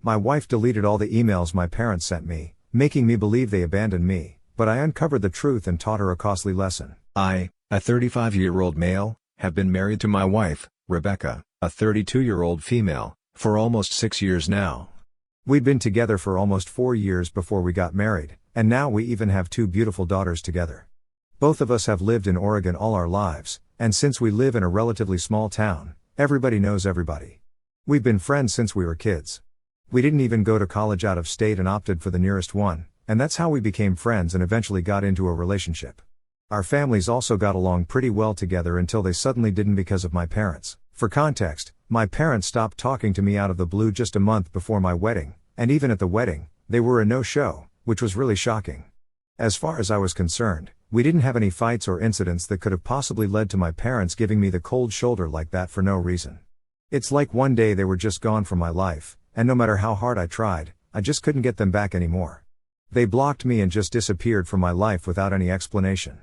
My wife deleted all the emails my parents sent me, making me believe they abandoned me, but I uncovered the truth and taught her a costly lesson. I, a 35-year-old male, have been married to my wife, Rebecca, a 32-year-old female, for almost 6 years now. We'd been together for almost 4 years before we got married, and now we even have 2 beautiful daughters together. Both of us have lived in Oregon all our lives, and since we live in a relatively small town, everybody knows everybody. We've been friends since we were kids. We didn't even go to college out of state and opted for the nearest one, and that's how we became friends and eventually got into a relationship. Our families also got along pretty well together until they suddenly didn't because of my parents. For context, my parents stopped talking to me out of the blue just a month before my wedding, and even at the wedding, they were a no-show, which was really shocking. As far as I was concerned, we didn't have any fights or incidents that could have possibly led to my parents giving me the cold shoulder like that for no reason. It's like one day they were just gone from my life, and no matter how hard I tried, I just couldn't get them back anymore. They blocked me and just disappeared from my life without any explanation.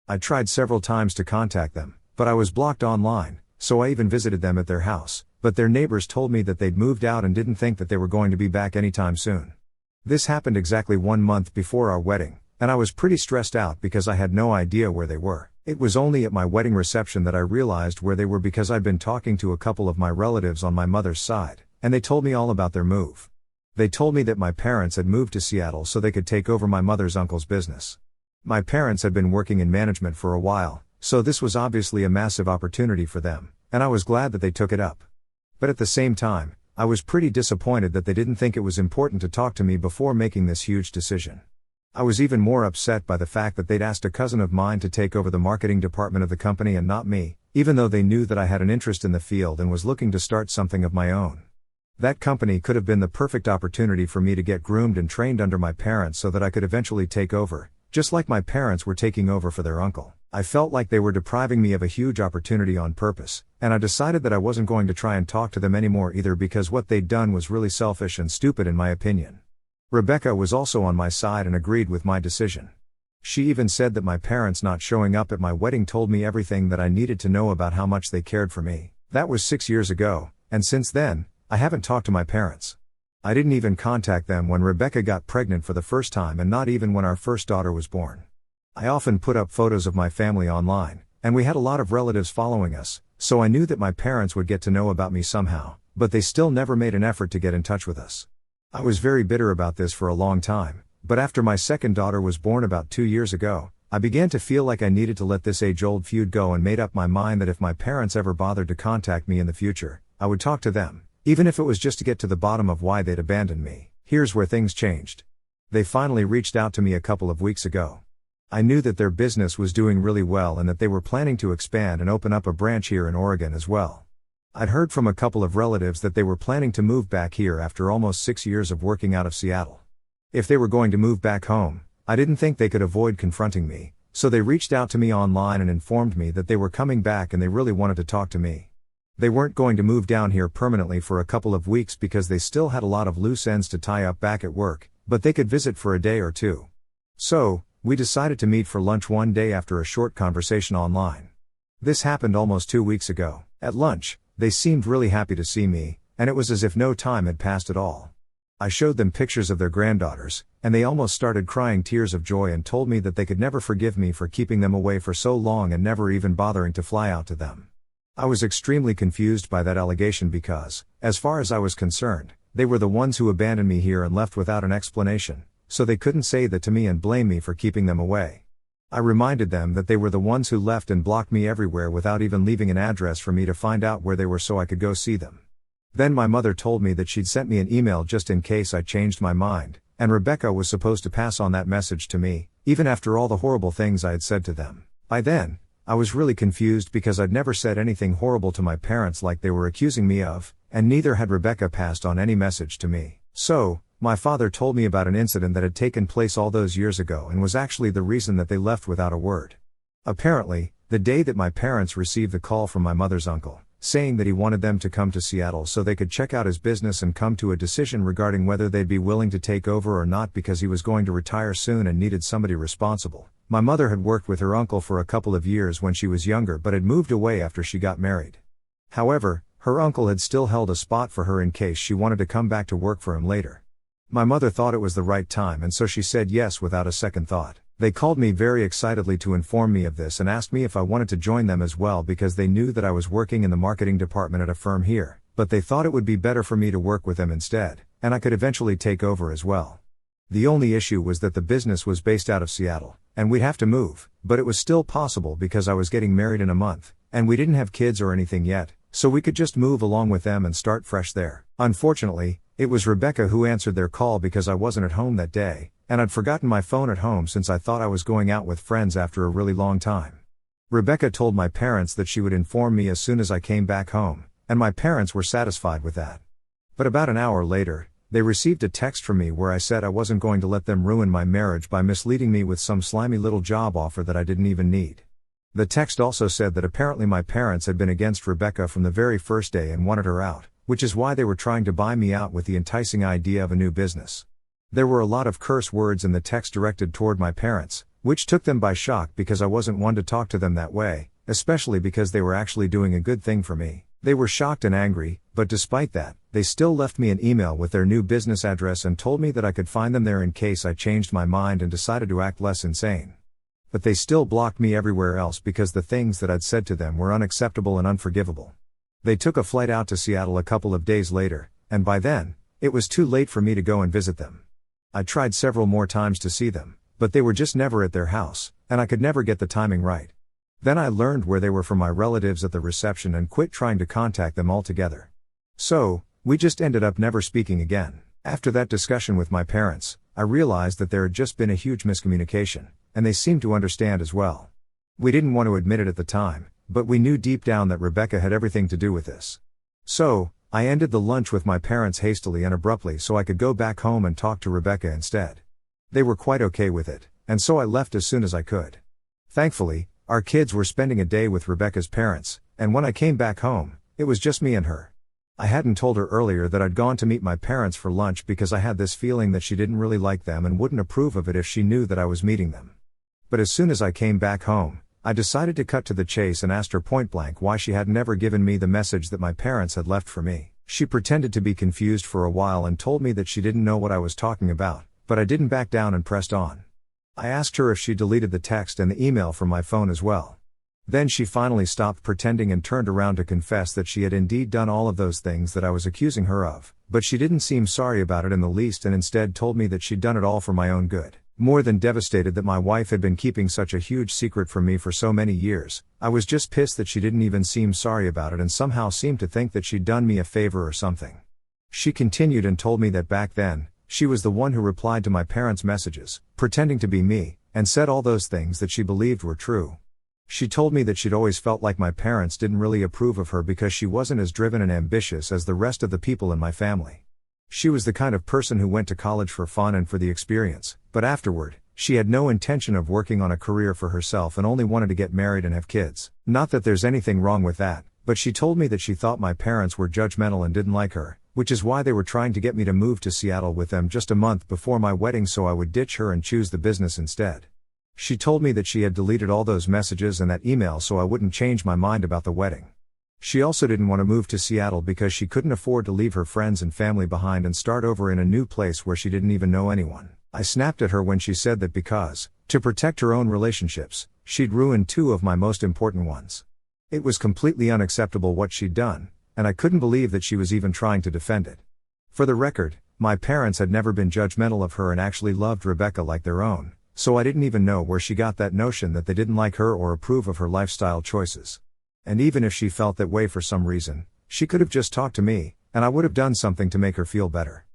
I tried several times to contact them, but I was blocked online, so I even visited them at their house, but their neighbors told me that they'd moved out and didn't think that they were going to be back anytime soon. This happened exactly 1 month before our wedding, and I was pretty stressed out because I had no idea where they were. It was only at my wedding reception that I realized where they were because I'd been talking to a couple of my relatives on my mother's side, and they told me all about their move. They told me that my parents had moved to Seattle so they could take over my mother's uncle's business. My parents had been working in management for a while, so this was obviously a massive opportunity for them, and I was glad that they took it up. But at the same time, I was pretty disappointed that they didn't think it was important to talk to me before making this huge decision. I was even more upset by the fact that they'd asked a cousin of mine to take over the marketing department of the company and not me, even though they knew that I had an interest in the field and was looking to start something of my own. That company could have been the perfect opportunity for me to get groomed and trained under my parents so that I could eventually take over, just like my parents were taking over for their uncle. I felt like they were depriving me of a huge opportunity on purpose, and I decided that I wasn't going to try and talk to them anymore either because what they'd done was really selfish and stupid in my opinion. Rebecca was also on my side and agreed with my decision. She even said that my parents not showing up at my wedding told me everything that I needed to know about how much they cared for me. That was 6 years ago, and since then, I haven't talked to my parents. I didn't even contact them when Rebecca got pregnant for the first time and not even when our first daughter was born. I often put up photos of my family online, and we had a lot of relatives following us, so I knew that my parents would get to know about me somehow, but they still never made an effort to get in touch with us. I was very bitter about this for a long time, but after my second daughter was born about 2 years ago, I began to feel like I needed to let this age-old feud go and made up my mind that if my parents ever bothered to contact me in the future, I would talk to them, even if it was just to get to the bottom of why they'd abandoned me. Here's where things changed. They finally reached out to me a couple of weeks ago. I knew that their business was doing really well and that they were planning to expand and open up a branch here in Oregon as well. I'd heard from a couple of relatives that they were planning to move back here after almost 6 years of working out of Seattle. If they were going to move back home, I didn't think they could avoid confronting me, so they reached out to me online and informed me that they were coming back and they really wanted to talk to me. They weren't going to move down here permanently for a couple of weeks because they still had a lot of loose ends to tie up back at work, but they could visit for a day or two. So, we decided to meet for lunch one day after a short conversation online. This happened almost 2 weeks ago. At lunch, they seemed really happy to see me, and it was as if no time had passed at all. I showed them pictures of their granddaughters, and they almost started crying tears of joy and told me that they could never forgive me for keeping them away for so long and never even bothering to fly out to them. I was extremely confused by that allegation because, as far as I was concerned, they were the ones who abandoned me here and left without an explanation, so they couldn't say that to me and blame me for keeping them away. I reminded them that they were the ones who left and blocked me everywhere without even leaving an address for me to find out where they were so I could go see them. Then my mother told me that she'd sent me an email just in case I changed my mind, and Rebecca was supposed to pass on that message to me, even after all the horrible things I had said to them. By then, I was really confused because I'd never said anything horrible to my parents like they were accusing me of, and neither had Rebecca passed on any message to me. So, my father told me about an incident that had taken place all those years ago and was actually the reason that they left without a word. Apparently, the day that my parents received the call from my mother's uncle, saying that he wanted them to come to Seattle so they could check out his business and come to a decision regarding whether they'd be willing to take over or not because he was going to retire soon and needed somebody responsible. My mother had worked with her uncle for a couple of years when she was younger but had moved away after she got married. However, Her uncle had still held a spot for her in case she wanted to come back to work for him later. My mother thought it was the right time, and so she said yes without a second thought. They called me very excitedly to inform me of this and asked me if I wanted to join them as well, because they knew that I was working in the marketing department at a firm here, but they thought it would be better for me to work with them instead, and I could eventually take over as well. The only issue was that the business was based out of Seattle, and we'd have to move, but it was still possible because I was getting married in a month, and we didn't have kids or anything yet, so we could just move along with them and start fresh there. Unfortunately, it was Rebecca who answered their call because I wasn't at home that day, and I'd forgotten my phone at home since I thought I was going out with friends after a really long time. Rebecca told my parents that she would inform me as soon as I came back home, and my parents were satisfied with that. But about an hour later, they received a text from me where I said I wasn't going to let them ruin my marriage by misleading me with some slimy little job offer that I didn't even need. The text also said that apparently my parents had been against Rebecca from the very first day and wanted her out, which is why they were trying to buy me out with the enticing idea of a new business. There were a lot of curse words in the text directed toward my parents, which took them by shock because I wasn't one to talk to them that way, especially because they were actually doing a good thing for me. They were shocked and angry, but despite that, they still left me an email with their new business address and told me that I could find them there in case I changed my mind and decided to act less insane. But they still blocked me everywhere else because the things that I'd said to them were unacceptable and unforgivable. They took a flight out to Seattle a couple of days later, and by then, it was too late for me to go and visit them. I tried several more times to see them, but they were just never at their house, and I could never get the timing right. Then I learned where they were from my relatives at the reception and quit trying to contact them altogether. So, we just ended up never speaking again. After that discussion with my parents, I realized that there had just been a huge miscommunication, and they seemed to understand as well. We didn't want to admit it at the time, but we knew deep down that Rebecca had everything to do with this. So, I ended the lunch with my parents hastily and abruptly so I could go back home and talk to Rebecca instead. They were quite okay with it, and so I left as soon as I could. Thankfully, our kids were spending a day with Rebecca's parents, and when I came back home, it was just me and her. I hadn't told her earlier that I'd gone to meet my parents for lunch because I had this feeling that she didn't really like them and wouldn't approve of it if she knew that I was meeting them. But as soon as I came back home, I decided to cut to the chase and asked her point blank why she had never given me the message that my parents had left for me. She pretended to be confused for a while and told me that she didn't know what I was talking about, but I didn't back down and pressed on. I asked her if she deleted the text and the email from my phone as well. Then she finally stopped pretending and turned around to confess that she had indeed done all of those things that I was accusing her of, but she didn't seem sorry about it in the least and instead told me that she'd done it all for my own good. More than devastated that my wife had been keeping such a huge secret from me for so many years, I was just pissed that she didn't even seem sorry about it and somehow seemed to think that she'd done me a favor or something. She continued and told me that back then, she was the one who replied to my parents' messages, pretending to be me, and said all those things that she believed were true. She told me that she'd always felt like my parents didn't really approve of her because she wasn't as driven and ambitious as the rest of the people in my family. She was the kind of person who went to college for fun and for the experience, but afterward, she had no intention of working on a career for herself and only wanted to get married and have kids. Not that there's anything wrong with that, but she told me that she thought my parents were judgmental and didn't like her, which is why they were trying to get me to move to Seattle with them just a month before my wedding so I would ditch her and choose the business instead. She told me that she had deleted all those messages and that email so I wouldn't change my mind about the wedding. She also didn't want to move to Seattle because she couldn't afford to leave her friends and family behind and start over in a new place where she didn't even know anyone. I snapped at her when she said that because, to protect her own relationships, she'd ruined two of my most important ones. It was completely unacceptable what she'd done, and I couldn't believe that she was even trying to defend it. For the record, my parents had never been judgmental of her and actually loved Rebecca like their own, so I didn't even know where she got that notion that they didn't like her or approve of her lifestyle choices. And even if she felt that way for some reason, she could have just talked to me, and I would have done something to make her feel better.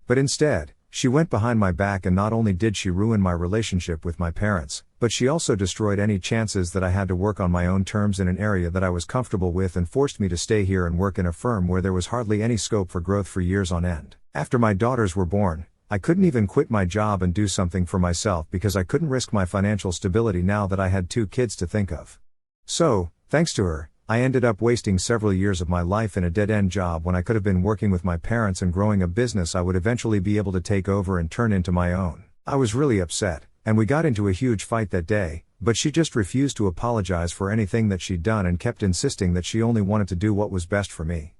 But instead, she went behind my back and not only did she ruin my relationship with my parents, but she also destroyed any chances that I had to work on my own terms in an area that I was comfortable with and forced me to stay here and work in a firm where there was hardly any scope for growth for years on end. After my daughters were born, I couldn't even quit my job and do something for myself because I couldn't risk my financial stability now that I had 2 kids to think of. So, thanks to her, I ended up wasting several years of my life in a dead-end job when I could have been working with my parents and growing a business I would eventually be able to take over and turn into my own. I was really upset, and we got into a huge fight that day, but she just refused to apologize for anything that she'd done and kept insisting that she only wanted to do what was best for me.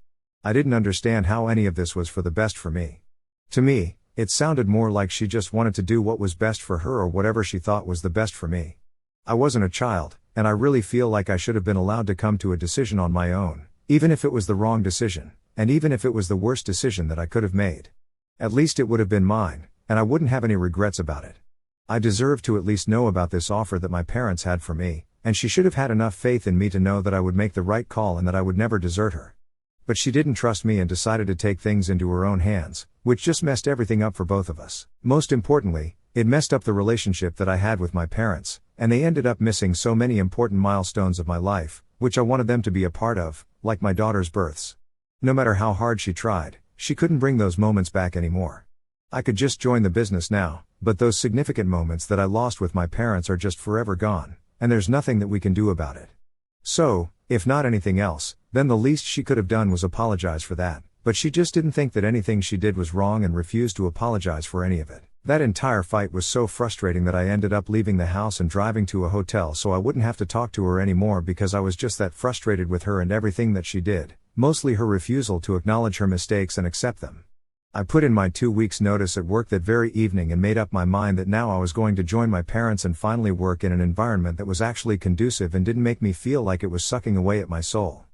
I didn't understand how any of this was for the best for me. To me, it sounded more like she just wanted to do what was best for her or whatever she thought was the best for me. I wasn't a child, and I really feel like I should have been allowed to come to a decision on my own, even if it was the wrong decision, and even if it was the worst decision that I could have made. At least it would have been mine, and I wouldn't have any regrets about it. I deserved to at least know about this offer that my parents had for me, and she should have had enough faith in me to know that I would make the right call and that I would never desert her. But she didn't trust me and decided to take things into her own hands, which just messed everything up for both of us. Most importantly, it messed up the relationship that I had with my parents, and they ended up missing so many important milestones of my life, which I wanted them to be a part of, like my daughter's births. No matter how hard she tried, she couldn't bring those moments back anymore. I could just join the business now, but those significant moments that I lost with my parents are just forever gone, and there's nothing that we can do about it. So, if not anything else, then the least she could have done was apologize for that, but she just didn't think that anything she did was wrong and refused to apologize for any of it. That entire fight was so frustrating that I ended up leaving the house and driving to a hotel so I wouldn't have to talk to her anymore because I was just that frustrated with her and everything that she did, mostly her refusal to acknowledge her mistakes and accept them. I put in my 2 weeks' notice at work that very evening and made up my mind that now I was going to join my parents and finally work in an environment that was actually conducive and didn't make me feel like it was sucking away at my soul.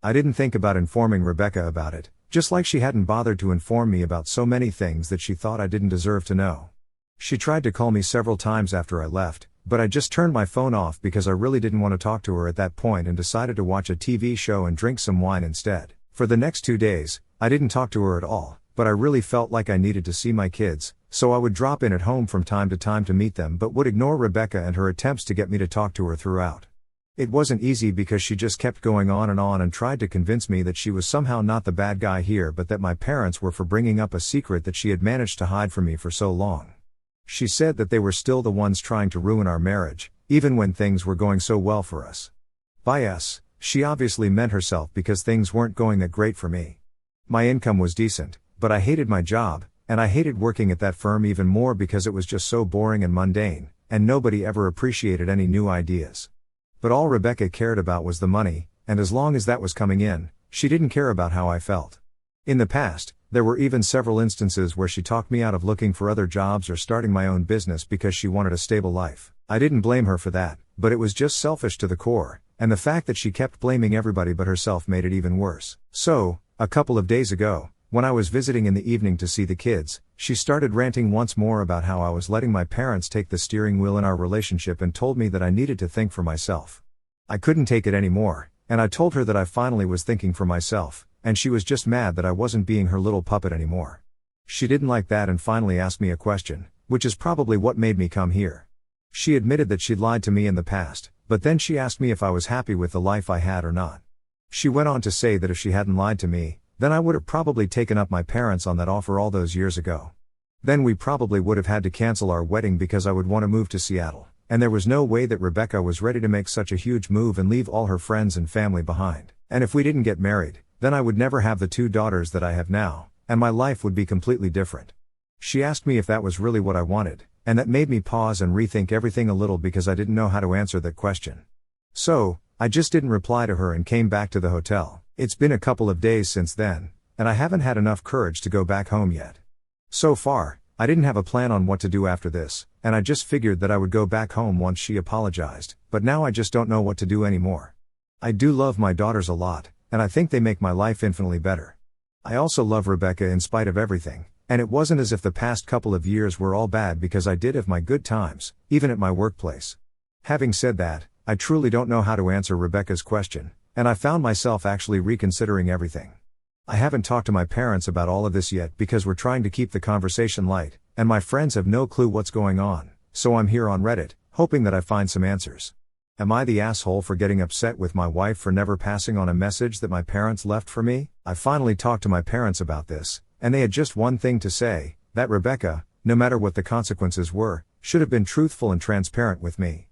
I didn't think about informing Rebecca about it, just like she hadn't bothered to inform me about so many things that she thought I didn't deserve to know. She tried to call me several times after I left, but I just turned my phone off because I really didn't want to talk to her at that point and decided to watch a TV show and drink some wine instead. For the next 2 days, I didn't talk to her at all, but I really felt like I needed to see my kids, so I would drop in at home from time to meet them but would ignore Rebecca and her attempts to get me to talk to her throughout. It wasn't easy because she just kept going on and tried to convince me that she was somehow not the bad guy here but that my parents were for bringing up a secret that she had managed to hide from me for so long. She said that they were still the ones trying to ruin our marriage, even when things were going so well for us. By us, she obviously meant herself because things weren't going that great for me. My income was decent, but I hated my job, and I hated working at that firm even more because it was just so boring and mundane, and nobody ever appreciated any new ideas. But all Rebecca cared about was the money, and as long as that was coming in, she didn't care about how I felt. In the past, there were even several instances where she talked me out of looking for other jobs or starting my own business because she wanted a stable life. I didn't blame her for that, but it was just selfish to the core, and the fact that she kept blaming everybody but herself made it even worse. So, a couple of days ago, when I was visiting in the evening to see the kids, she started ranting once more about how I was letting my parents take the steering wheel in our relationship and told me that I needed to think for myself. I couldn't take it anymore, and I told her that I finally was thinking for myself, and she was just mad that I wasn't being her little puppet anymore. She didn't like that and finally asked me a question, which is probably what made me come here. She admitted that she'd lied to me in the past, but then she asked me if I was happy with the life I had or not. She went on to say that if she hadn't lied to me, then I would have probably taken up my parents on that offer all those years ago. Then we probably would have had to cancel our wedding because I would want to move to Seattle, and there was no way that Rebecca was ready to make such a huge move and leave all her friends and family behind. And if we didn't get married, then I would never have the 2 daughters that I have now, and my life would be completely different. She asked me if that was really what I wanted, and that made me pause and rethink everything a little because I didn't know how to answer that question. So, I just didn't reply to her and came back to the hotel. It's been a couple of days since then, and I haven't had enough courage to go back home yet. So far, I didn't have a plan on what to do after this, and I just figured that I would go back home once she apologized, but now I just don't know what to do anymore. I do love my daughters a lot, and I think they make my life infinitely better. I also love Rebecca in spite of everything, and it wasn't as if the past couple of years were all bad because I did have my good times, even at my workplace. Having said that, I truly don't know how to answer Rebecca's question, and I found myself actually reconsidering everything. I haven't talked to my parents about all of this yet because we're trying to keep the conversation light, and my friends have no clue what's going on, so I'm here on Reddit, hoping that I find some answers. Am I the asshole for getting upset with my wife for never passing on a message that my parents left for me? I finally talked to my parents about this, and they had just one thing to say, that Rebecca, no matter what the consequences were, should have been truthful and transparent with me.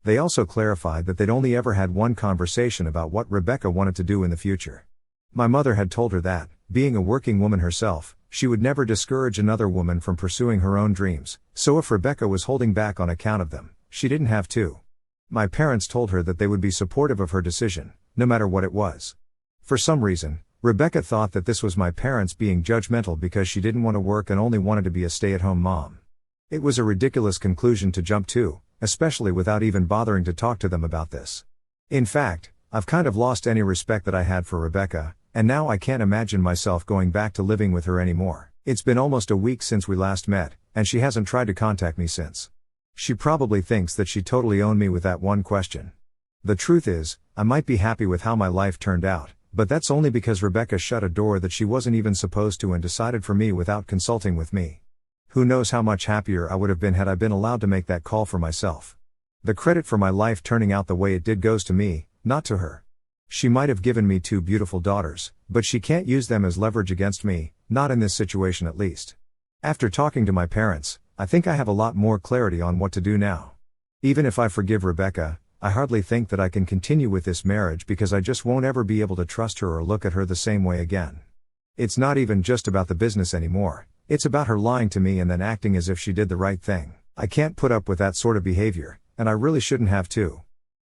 They also clarified that they'd only ever had one conversation about what Rebecca wanted to do in the future. My mother had told her that, being a working woman herself, she would never discourage another woman from pursuing her own dreams, so if Rebecca was holding back on account of them, she didn't have to. My parents told her that they would be supportive of her decision, no matter what it was. For some reason, Rebecca thought that this was my parents being judgmental because she didn't want to work and only wanted to be a stay-at-home mom. It was a ridiculous conclusion to jump to, especially without even bothering to talk to them about this. In fact, I've kind of lost any respect that I had for Rebecca, and now I can't imagine myself going back to living with her anymore. It's been almost a week since we last met, and she hasn't tried to contact me since. She probably thinks that she totally owned me with that one question. The truth is, I might be happy with how my life turned out, but that's only because Rebecca shut a door that she wasn't even supposed to and decided for me without consulting with me. Who knows how much happier I would have been had I been allowed to make that call for myself. The credit for my life turning out the way it did goes to me, not to her. She might have given me 2 beautiful daughters, but she can't use them as leverage against me, not in this situation at least. After talking to my parents, I think I have a lot more clarity on what to do now. Even if I forgive Rebecca, I hardly think that I can continue with this marriage because I just won't ever be able to trust her or look at her the same way again. It's not even just about the business anymore, it's about her lying to me and then acting as if she did the right thing. I can't put up with that sort of behavior, and I really shouldn't have to.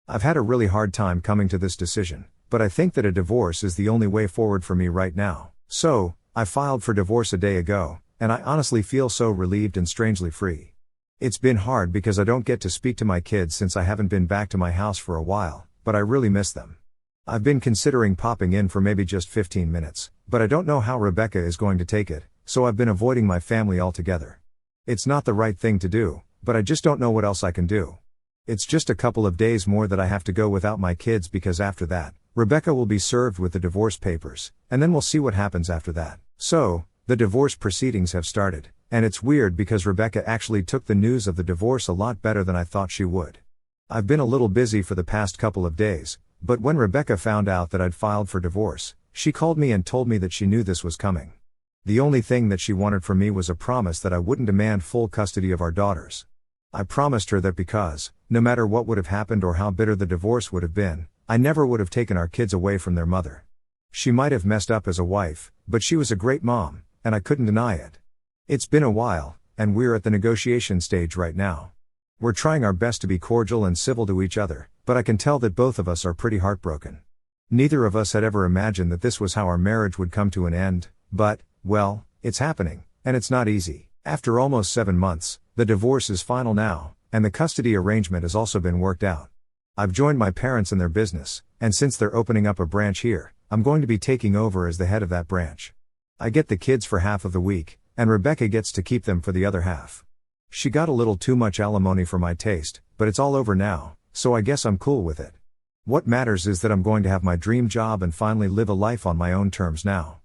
I've had a really hard time coming to this decision, but I think that a divorce is the only way forward for me right now. So, I filed for divorce a day ago, and I honestly feel so relieved and strangely free. It's been hard because I don't get to speak to my kids since I haven't been back to my house for a while, but I really miss them. I've been considering popping in for maybe just 15 minutes, but I don't know how Rebecca is going to take it, so I've been avoiding my family altogether. It's not the right thing to do, but I just don't know what else I can do. It's just a couple of days more that I have to go without my kids because after that, Rebecca will be served with the divorce papers, and then we'll see what happens after that. So, the divorce proceedings have started, and it's weird because Rebecca actually took the news of the divorce a lot better than I thought she would. I've been a little busy for the past couple of days, but when Rebecca found out that I'd filed for divorce, she called me and told me that she knew this was coming. The only thing that she wanted from me was a promise that I wouldn't demand full custody of our daughters. I promised her that because, no matter what would have happened or how bitter the divorce would have been, I never would have taken our kids away from their mother. She might have messed up as a wife, but she was a great mom, and I couldn't deny it. It's been a while, and we're at the negotiation stage right now. We're trying our best to be cordial and civil to each other, but I can tell that both of us are pretty heartbroken. Neither of us had ever imagined that this was how our marriage would come to an end, but, well, it's happening, and it's not easy. After almost 7 months, the divorce is final now, and the custody arrangement has also been worked out. I've joined my parents in their business, and since they're opening up a branch here, I'm going to be taking over as the head of that branch. I get the kids for half of the week, and Rebecca gets to keep them for the other half. She got a little too much alimony for my taste, but it's all over now, so I guess I'm cool with it. What matters is that I'm going to have my dream job and finally live a life on my own terms now.